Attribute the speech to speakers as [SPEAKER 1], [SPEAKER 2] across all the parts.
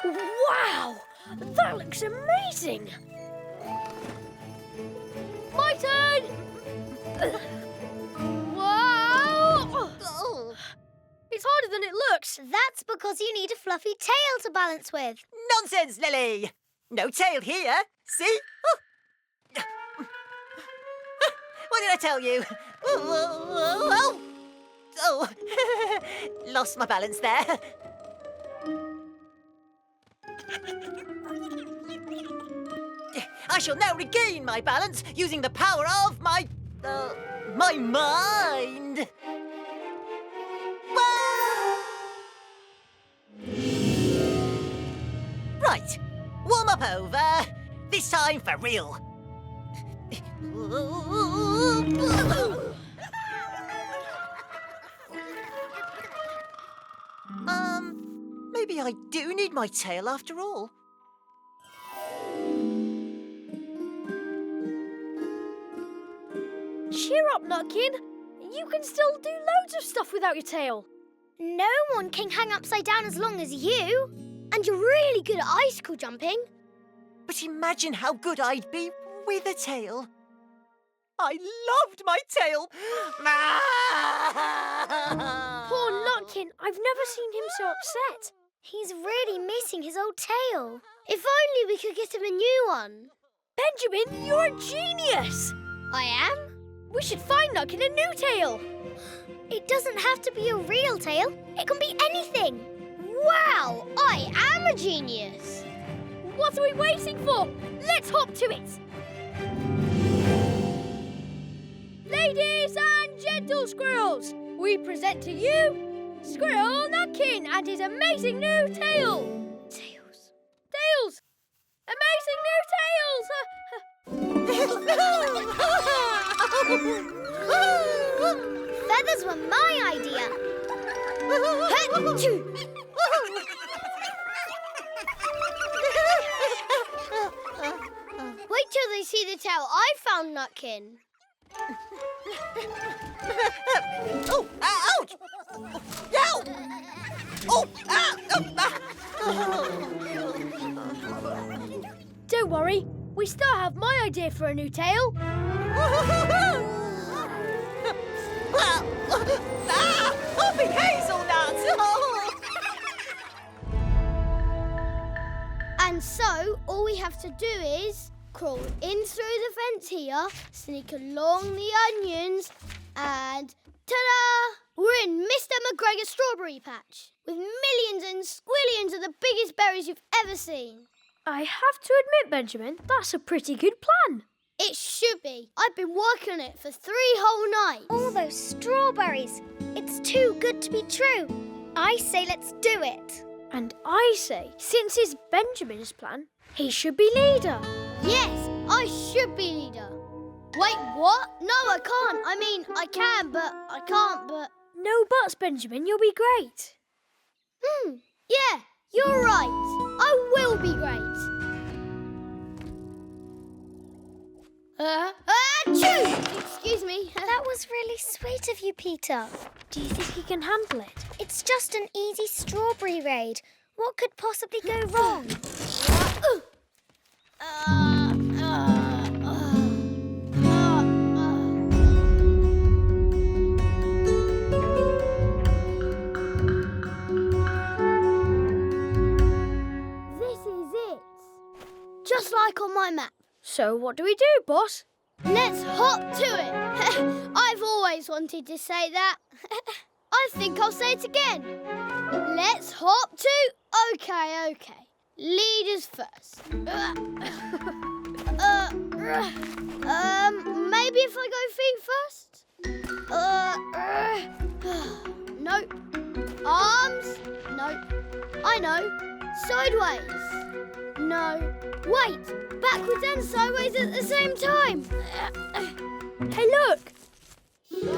[SPEAKER 1] Wow! That looks amazing! My turn! Whoa! It's harder than it looks.
[SPEAKER 2] That's because you need a fluffy tail to balance with.
[SPEAKER 3] Nonsense, Lily! No tail here. See? What did I tell you? Oh. Lost my balance there. I shall now regain my balance using the power of my mind. Right, warm up over. This time for real. Maybe I do need my tail after all.
[SPEAKER 1] Cheer up, Nutkin. You can still do loads of stuff without your tail.
[SPEAKER 2] No one can hang upside down as long as you. And you're really good at icicle jumping.
[SPEAKER 3] But imagine how good I'd be with a tail. I loved my tail.
[SPEAKER 1] Poor Nutkin. I've never seen him so upset.
[SPEAKER 2] He's really missing his old tail. If only we could get him a new one.
[SPEAKER 1] Benjamin, you're a genius.
[SPEAKER 2] I am?
[SPEAKER 1] We should find Nutkin a new tail.
[SPEAKER 2] It doesn't have to be a real tail. It can be anything. Wow, I am a genius.
[SPEAKER 1] What are we waiting for? Let's hop to it. Ladies and gentle squirrels, we present to you Squirrel Nutkin and his amazing new tail. Tails! Amazing new tails!
[SPEAKER 2] Feathers were my idea. Wait till they see the tail I found, Nutkin.
[SPEAKER 3] Oh, ouch! Ow! Oh,
[SPEAKER 1] Don't worry, we still have my idea for a new tail.
[SPEAKER 3] Hopping hazelnuts!
[SPEAKER 2] And so, all we have to do is crawl in through the fence here, sneak along the onions, and ta-da! We're in Mr. McGregor's strawberry patch, with millions and squillions of the biggest berries you've ever seen.
[SPEAKER 1] I have to admit, Benjamin, that's a pretty good plan.
[SPEAKER 2] It should be. I've been working on it for 3 whole nights. All those strawberries. It's too good to be true. I say let's do it.
[SPEAKER 1] And I say, since it's Benjamin's plan, he should be leader.
[SPEAKER 2] Yes, I should be leader. Wait, what? No, I can't. I mean, I can, but I can't, but...
[SPEAKER 1] No buts, Benjamin. You'll be great.
[SPEAKER 2] Yeah, you're right. I will be great. Achoo! Excuse me. That was really sweet of you, Peter.
[SPEAKER 1] Do you think he can handle it?
[SPEAKER 2] It's just an easy strawberry raid. What could possibly go wrong? This is it. Just like on my map.
[SPEAKER 1] So what do we do, boss?
[SPEAKER 2] Let's hop to it. I've always wanted to say that. I think I'll say it again. Let's hop to... Okay. Leaders first. Maybe if I go feet first? Nope. Arms? Nope. I know. Sideways? No. Wait! Backwards and sideways at the same time.
[SPEAKER 1] Hey, look!
[SPEAKER 2] No.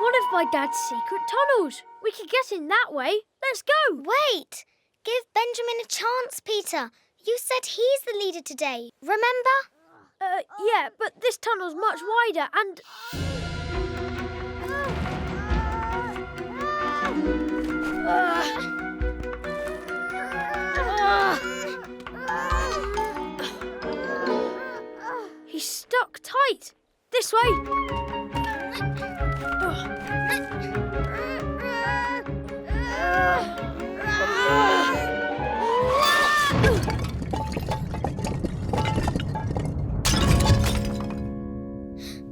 [SPEAKER 1] One of my dad's secret tunnels. We could get in that way. Let's go.
[SPEAKER 2] Wait! Give Benjamin a chance, Peter. You said he's the leader today, remember?
[SPEAKER 1] Yeah, but this tunnel's much wider and... right. This way.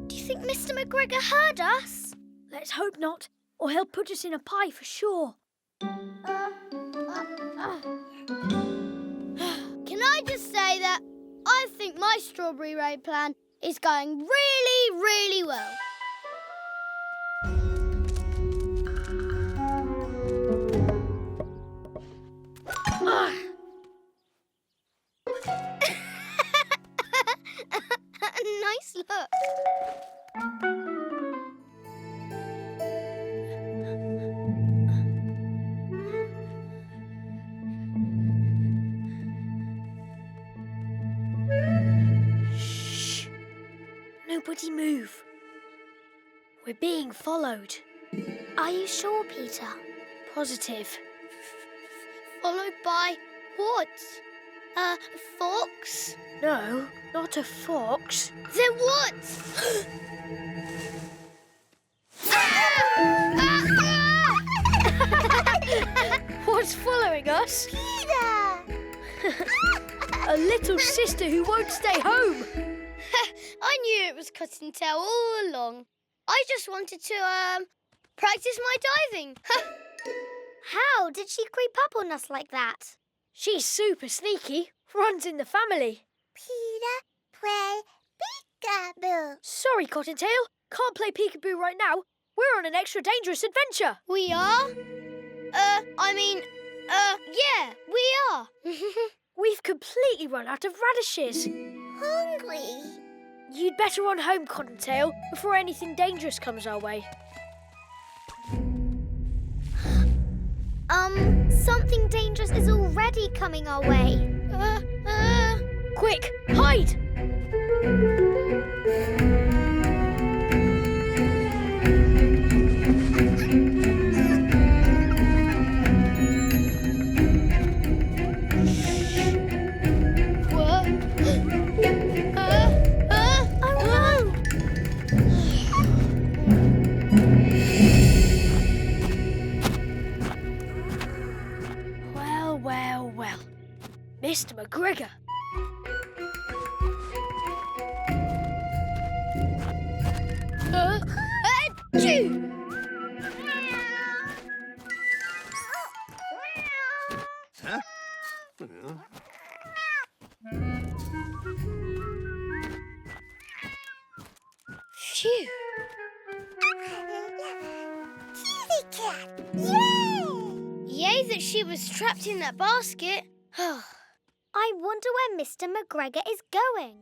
[SPEAKER 2] Do you think Mr. McGregor heard us?
[SPEAKER 1] Let's hope not, or he'll put us in a pie for sure.
[SPEAKER 2] Can I just say that I think my strawberry raid plan is going really, really well. Nice look.
[SPEAKER 1] Shh. Nobody move. We're being followed.
[SPEAKER 2] Are you sure, Peter?
[SPEAKER 1] Positive.
[SPEAKER 2] Followed by what? Fox?
[SPEAKER 1] No, not a fox.
[SPEAKER 2] Then what?
[SPEAKER 1] What's following us?
[SPEAKER 2] Peter!
[SPEAKER 1] A little sister who won't stay home.
[SPEAKER 2] I knew it was Cottontail all along. I just wanted to, practice my diving. How did she creep up on us like that?
[SPEAKER 1] She's super sneaky. Runs in the family.
[SPEAKER 2] Peter, play peekaboo.
[SPEAKER 1] Sorry, Cottontail. Can't play peekaboo right now. We're on an extra dangerous adventure.
[SPEAKER 2] We are? Yeah, we are.
[SPEAKER 1] We've completely run out of radishes.
[SPEAKER 2] Hungry.
[SPEAKER 1] You'd better run home, Cottontail, before anything dangerous comes our way.
[SPEAKER 2] Something dangerous is already coming our way.
[SPEAKER 1] Quick, hide! Well. Mr. McGregor.
[SPEAKER 2] Achoo!
[SPEAKER 4] Huh?
[SPEAKER 2] Phew. Kitty cat! Yay! Yay that she was trapped in that basket. I wonder where Mr. McGregor is going.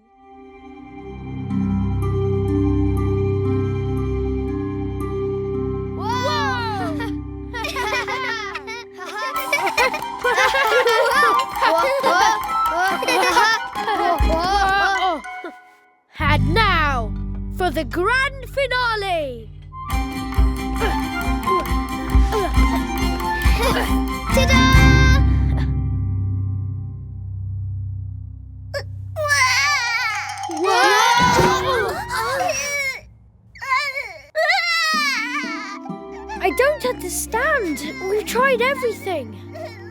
[SPEAKER 1] And now, for the grand finale!
[SPEAKER 2] Ta-da!
[SPEAKER 1] I don't understand. We've tried everything.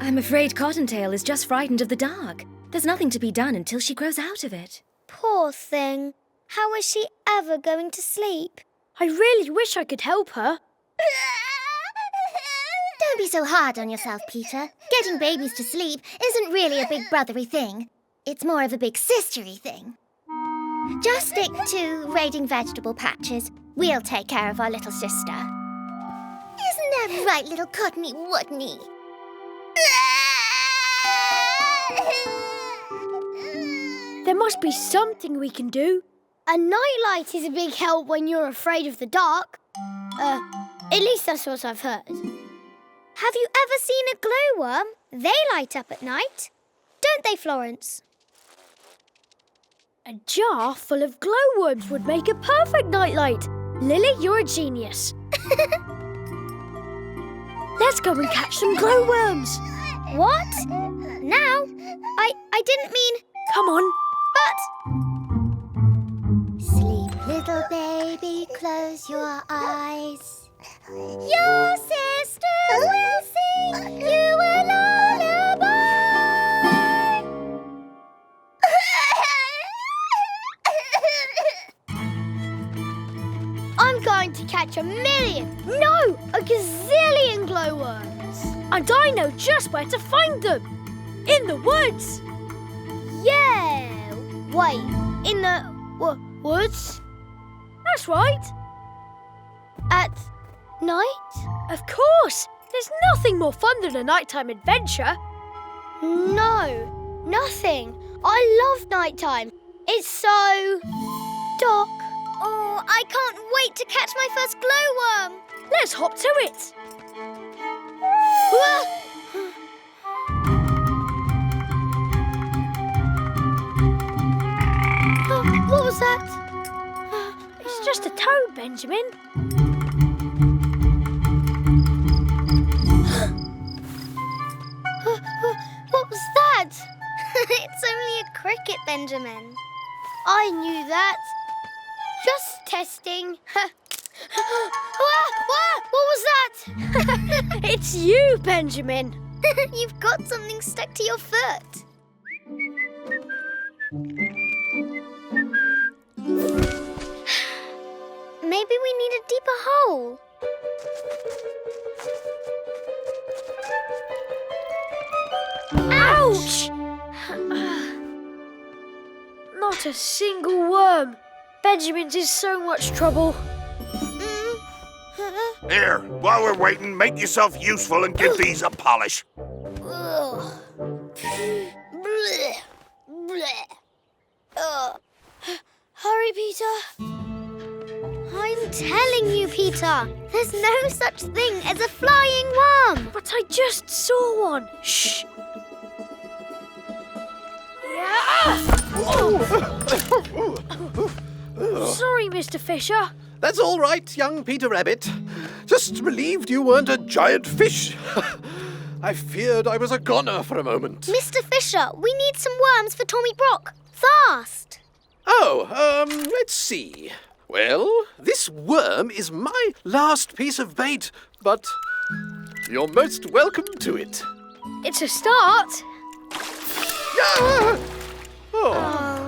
[SPEAKER 5] I'm afraid Cottontail is just frightened of the dark. There's nothing to be done until she grows out of it.
[SPEAKER 2] Poor thing. How is she ever going to sleep?
[SPEAKER 1] I really wish I could help her.
[SPEAKER 6] Don't be so hard on yourself, Peter. Getting babies to sleep isn't really a big brothery thing. It's more of a big sistery thing. Just stick to raiding vegetable patches. We'll take care of our little sister. Isn't that right, little Cottony Woodney?
[SPEAKER 1] There must be something we can do.
[SPEAKER 2] A nightlight is a big help when you're afraid of the dark. At least that's what I've heard. Have you ever seen a glowworm? They light up at night. Don't they, Florence?
[SPEAKER 1] A jar full of glowworms would make a perfect nightlight. Lily, you're a genius. Let's go and catch some glowworms.
[SPEAKER 2] What? Now? I didn't mean...
[SPEAKER 1] Come on.
[SPEAKER 2] But...
[SPEAKER 6] Sleep Close your eyes. Your sisters will sing you a lullaby.
[SPEAKER 2] I'm going to catch 1,000,000, no, a gazillion glowworms.
[SPEAKER 1] And I know just where to find them. In the woods.
[SPEAKER 2] Yeah. Wait, in the woods?
[SPEAKER 1] That's right.
[SPEAKER 2] At night?
[SPEAKER 1] Of course. There's nothing more fun than a nighttime adventure.
[SPEAKER 2] No, nothing. I love nighttime. It's so dark.
[SPEAKER 6] Oh, I can't wait to catch my first glowworm.
[SPEAKER 1] Let's hop to it.
[SPEAKER 2] What was that?
[SPEAKER 1] It's just a toad, Benjamin.
[SPEAKER 2] What was that?
[SPEAKER 6] It's only a cricket, Benjamin.
[SPEAKER 2] I knew that. Just testing. What was that?
[SPEAKER 1] It's you, Benjamin.
[SPEAKER 6] You've got something stuck to your foot. Maybe we need a deeper hole.
[SPEAKER 1] Ouch! Not a single worm. Benjamin's in so much trouble.
[SPEAKER 4] Here, while we're waiting, make yourself useful and give these a polish.
[SPEAKER 2] Ugh. Blech. Blech. Hurry, Peter.
[SPEAKER 6] I'm telling you, Peter, there's no such thing as a flying worm.
[SPEAKER 1] But I just saw one. Shh. Sorry, Mr. Fisher.
[SPEAKER 7] That's all right, young Peter Rabbit. Just relieved you weren't a giant fish. I feared I was a goner for a moment.
[SPEAKER 6] Mr. Fisher, we need some worms for Tommy Brock. Fast.
[SPEAKER 7] Oh, let's see. Well, this worm is my last piece of bait, but you're most welcome to it.
[SPEAKER 1] It's a start.
[SPEAKER 7] Ah! Oh.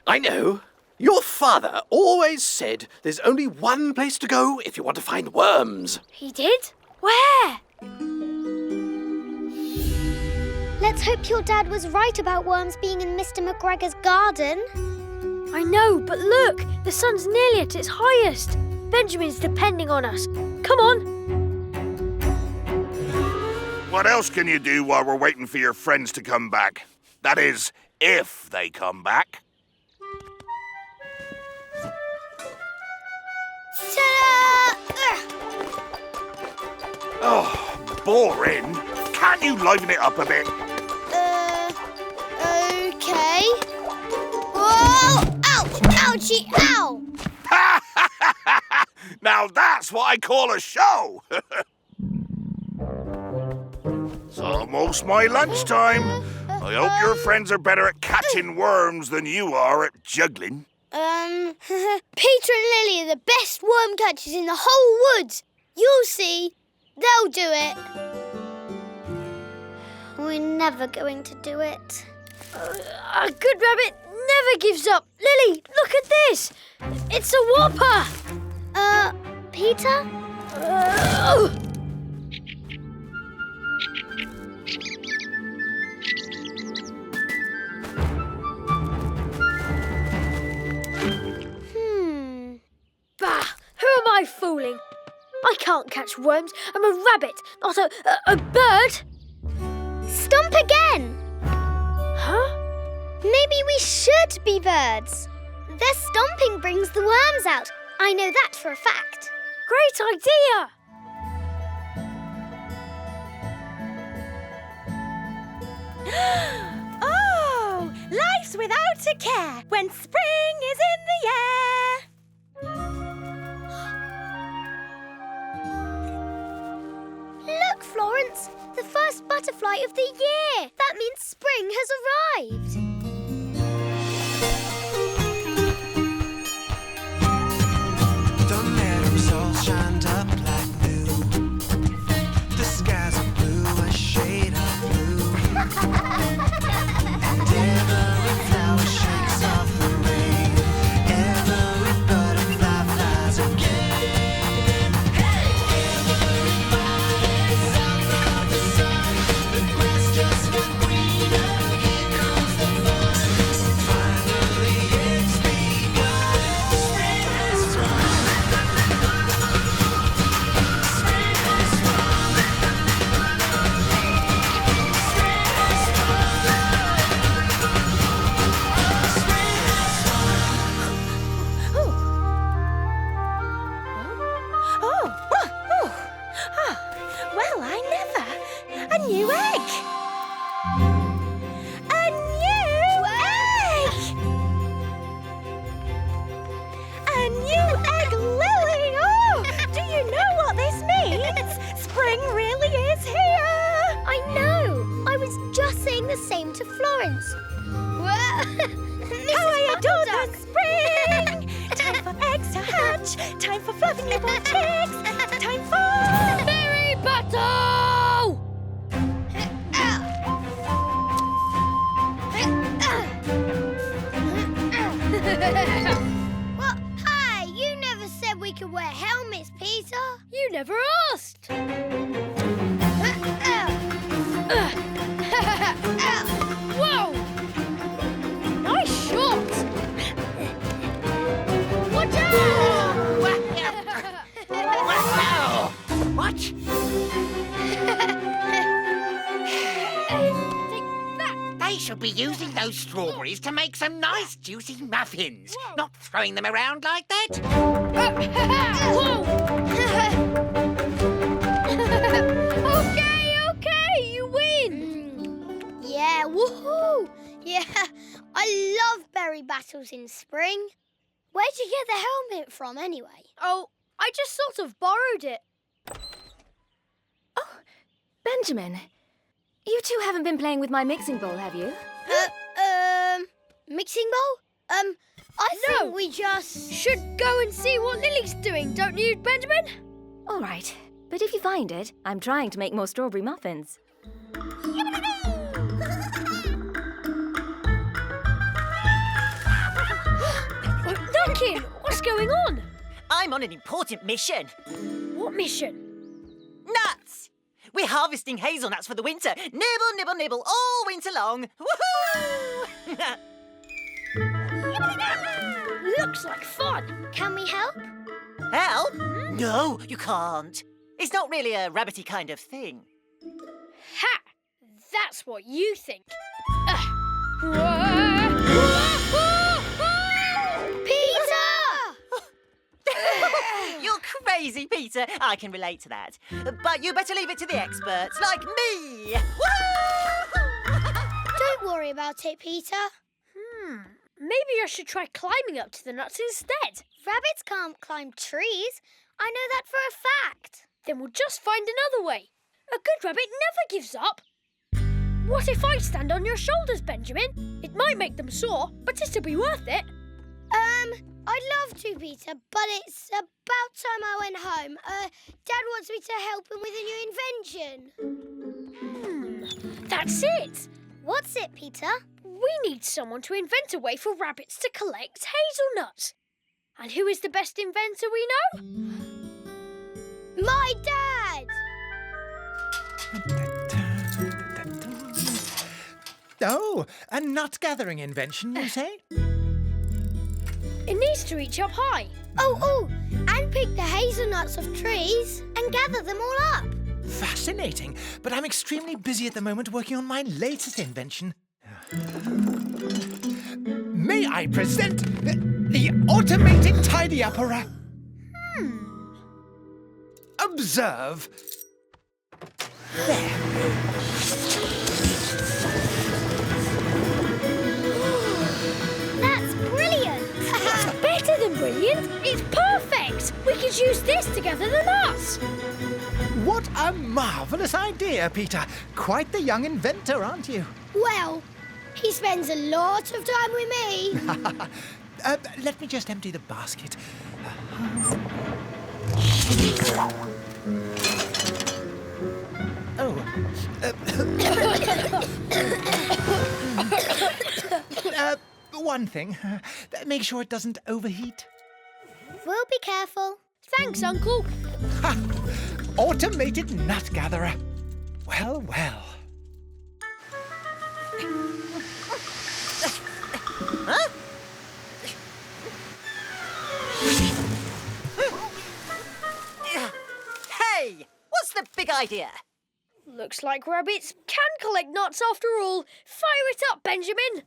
[SPEAKER 7] I know. Your father always said there's only one place to go if you want to find worms.
[SPEAKER 1] He did? Where?
[SPEAKER 6] Let's hope your dad was right about worms being in Mr. McGregor's garden.
[SPEAKER 1] I know, but look, the sun's nearly at its highest. Benjamin's depending on us. Come on.
[SPEAKER 4] What else can you do while we're waiting for your friends to come back? That is, if they come back.
[SPEAKER 2] Ta-da!
[SPEAKER 4] Oh, boring. Can't you liven it up a bit?
[SPEAKER 2] Okay. Whoa! Ouch! Ouchie! Ow!
[SPEAKER 4] Now that's what I call a show. It's almost my lunchtime. I hope your friends are better at catching worms than you are at juggling.
[SPEAKER 2] Peter and Lily are the best worm catchers in the whole woods. You'll see. They'll do it.
[SPEAKER 6] We're never going to do it.
[SPEAKER 1] A good rabbit never gives up. Lily, look at this. It's a whopper.
[SPEAKER 6] Peter?
[SPEAKER 1] Bah, who am I fooling? I can't catch worms. I'm a rabbit, not a bird.
[SPEAKER 6] Stomp again!
[SPEAKER 1] Huh?
[SPEAKER 6] Maybe we should be birds. Their stomping brings the worms out. I know that for a fact.
[SPEAKER 1] Great idea.
[SPEAKER 5] Oh, life's without a care when spring is in the air.
[SPEAKER 6] Look, Florence, the first butterfly of the year. That means spring has arrived.
[SPEAKER 5] new egg! A new egg! A new egg, Lily! Oh, do you know what this means? Spring really is here!
[SPEAKER 2] I know. I was just saying the same to Florence.
[SPEAKER 5] How I adore the spring! Time for eggs to hatch! Time for fluffing newborn chicks! Time for...
[SPEAKER 1] Berry battle!
[SPEAKER 2] Well, hey, you never said we could wear helmets, Peter.
[SPEAKER 1] You never asked. Whoa! Nice shot! Watch out!
[SPEAKER 3] Wow! What?
[SPEAKER 1] Take that!
[SPEAKER 3] They should be using those strawberries to make some nice juicy muffins,
[SPEAKER 1] Whoa.
[SPEAKER 3] not throwing them around like that.
[SPEAKER 1] Whoa! Okay, you win!
[SPEAKER 2] Yeah, woohoo! Yeah, I love berry battles in spring. Where'd you get the helmet from, anyway?
[SPEAKER 1] Oh, I just sort of borrowed it.
[SPEAKER 5] Oh, Benjamin, you two haven't been playing with my mixing bowl, have you?
[SPEAKER 2] Mixing bowl? I think we just...
[SPEAKER 1] Should go and see what Lily's doing, don't you, Benjamin?
[SPEAKER 5] All right, but if you find it, I'm trying to make more strawberry muffins.
[SPEAKER 1] Duncan, what's going on?
[SPEAKER 3] I'm on an important mission.
[SPEAKER 1] What mission?
[SPEAKER 3] Nuts! We're harvesting hazelnuts for the winter. Nibble, nibble, nibble all winter long. Woohoo!
[SPEAKER 1] Looks like fun.
[SPEAKER 2] Can we help?
[SPEAKER 3] Help? No, you can't. It's not really a rabbity kind of thing.
[SPEAKER 1] Ha! That's what you think.
[SPEAKER 2] Peter!
[SPEAKER 3] You're crazy, Peter. I can relate to that. But you better leave it to the experts, like me. Woo!
[SPEAKER 2] Don't worry about it, Peter.
[SPEAKER 1] Maybe I should try climbing up to the nuts instead.
[SPEAKER 2] Rabbits can't climb trees. I know that for a fact.
[SPEAKER 1] Then we'll just find another way. A good rabbit never gives up. What if I stand on your shoulders, Benjamin? It might make them sore, but it'll be worth it.
[SPEAKER 2] I'd love to, Peter, but it's about time I went home. Dad wants me to help him with a new invention.
[SPEAKER 1] That's it.
[SPEAKER 2] What's it, Peter?
[SPEAKER 1] We need someone to invent a way for rabbits to collect hazelnuts. And who is the best inventor we know?
[SPEAKER 2] My dad!
[SPEAKER 8] Oh, a nut-gathering invention, you say?
[SPEAKER 1] It needs to reach up high.
[SPEAKER 2] Oh, and pick the hazelnuts off trees and gather them all up.
[SPEAKER 8] Fascinating, but I'm extremely busy at the moment working on my latest invention. May I present the automated tidy-upper? Observe. There.
[SPEAKER 2] That's brilliant!
[SPEAKER 1] It's better than brilliant. It's perfect. We could use this to gather the nuts.
[SPEAKER 8] What a marvellous idea, Peter. Quite the young inventor, aren't you?
[SPEAKER 2] Well, he spends a lot of time with me.
[SPEAKER 8] Let me just empty the basket. One thing. Make sure it doesn't overheat.
[SPEAKER 2] We'll be careful.
[SPEAKER 1] Thanks, Uncle.
[SPEAKER 8] Ha! Automated nut gatherer. Well, well.
[SPEAKER 3] Huh? Hey! What's the big idea?
[SPEAKER 1] Looks like rabbits can collect nuts after all. Fire it up, Benjamin.